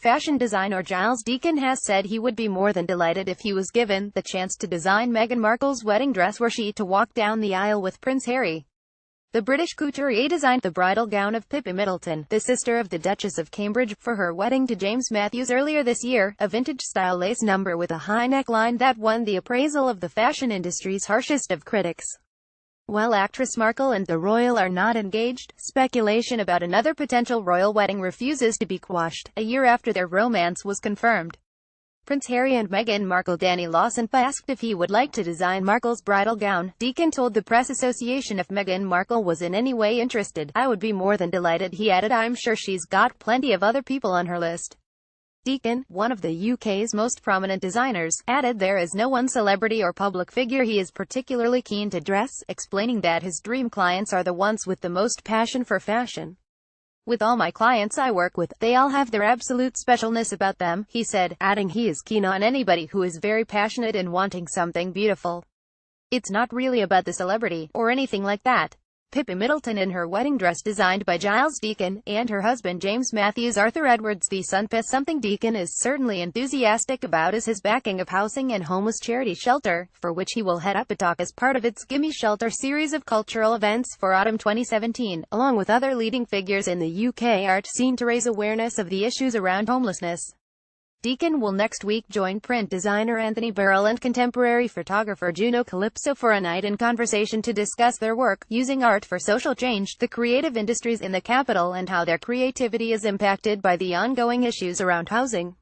Fashion designer Giles Deacon has said he would be more than delighted if he was given the chance to design Meghan Markle's wedding dress were she to walk down the aisle with Prince Harry. The British couturier designed the bridal gown of Pippi Middleton, the sister of the Duchess of Cambridge, for her wedding to James Matthews earlier this year, a vintage-style lace number with a high neckline that won the appraisal of the fashion industry's harshest of critics. While actress Markle and the royal are not engaged, speculation about another potential royal wedding refuses to be quashed, a year after their romance was confirmed. Prince Harry and Meghan Markle. Danny Lawson asked if he would like to design Markle's bridal gown. Deacon told the Press Association if Meghan Markle was in any way interested, "I would be more than delighted," he added. "I'm sure she's got plenty of other people on her list." Deacon, one of the UK's most prominent designers, added there is no one celebrity or public figure he is particularly keen to dress, explaining that his dream clients are the ones with the most passion for fashion. "With all my clients I work with, they all have their absolute specialness about them," he said, adding he is keen on anybody who is very passionate and wanting something beautiful. "It's not really about the celebrity, or anything like that." Pippi Middleton in her wedding dress designed by Giles Deacon, and her husband James Matthews. Arthur Edwards The Sun. Something Deacon is certainly enthusiastic about is his backing of housing and homeless charity Shelter, for which he will head up a talk as part of its Gimme Shelter series of cultural events for autumn 2017, along with other leading figures in the UK art scene to raise awareness of the issues around homelessness. Deacon will next week join print designer Anthony Burrell and contemporary photographer Juno Calypso for a night in conversation to discuss their work, using art for social change, the creative industries in the capital, and how their creativity is impacted by the ongoing issues around housing.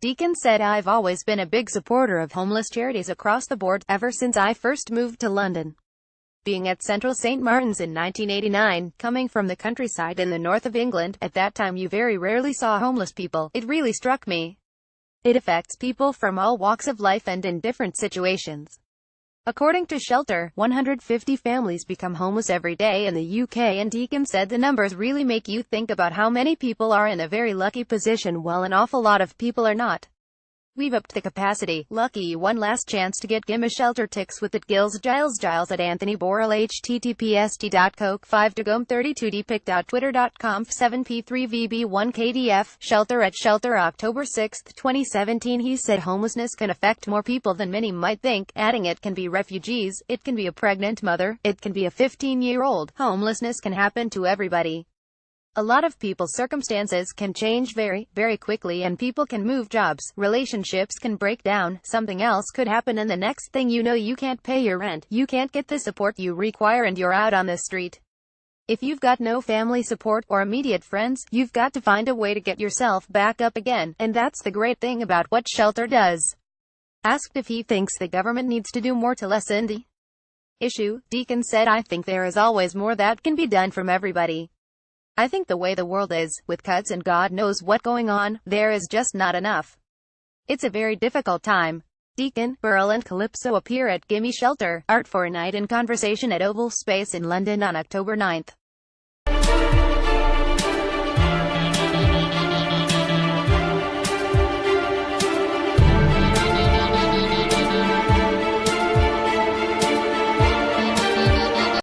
Deacon said, "I've always been a big supporter of homeless charities across the board, ever since I first moved to London. Being at Central St. Martin's in 1989, coming from the countryside in the north of England, at that time you very rarely saw homeless people. It really struck me. It affects people from all walks of life and in different situations." According to Shelter, 150 families become homeless every day in the UK, and Deacon said the numbers really make you think about how many people are in a very lucky position while an awful lot of people are not. "We've upped the capacity. Lucky one last chance to get Gimme Shelter ticks with it." Giles at Anthony Burrell. https://t.coke5degom32dpic.twitter.com 7p3vb1kdf Shelter at Shelter. October 6, 2017. He said homelessness can affect more people than many might think, adding it can be refugees, it can be a pregnant mother, it can be a 15-year-old. Homelessness can happen to everybody. A lot of people's circumstances can change very, very quickly, and people can move jobs, relationships can break down, something else could happen, and the next thing you know you can't pay your rent, you can't get the support you require, and you're out on the street. If you've got no family support, or immediate friends, you've got to find a way to get yourself back up again, and that's the great thing about what Shelter does. Asked if he thinks the government needs to do more to lessen the issue, Deacon said, "I think there is always more that can be done from everybody. I think the way the world is, with cuts and God knows what going on, there is just not enough. It's a very difficult time." Deacon, Burrell and Calypso appear at Gimme Shelter, Art for a Night in Conversation at Oval Space in London on October 9.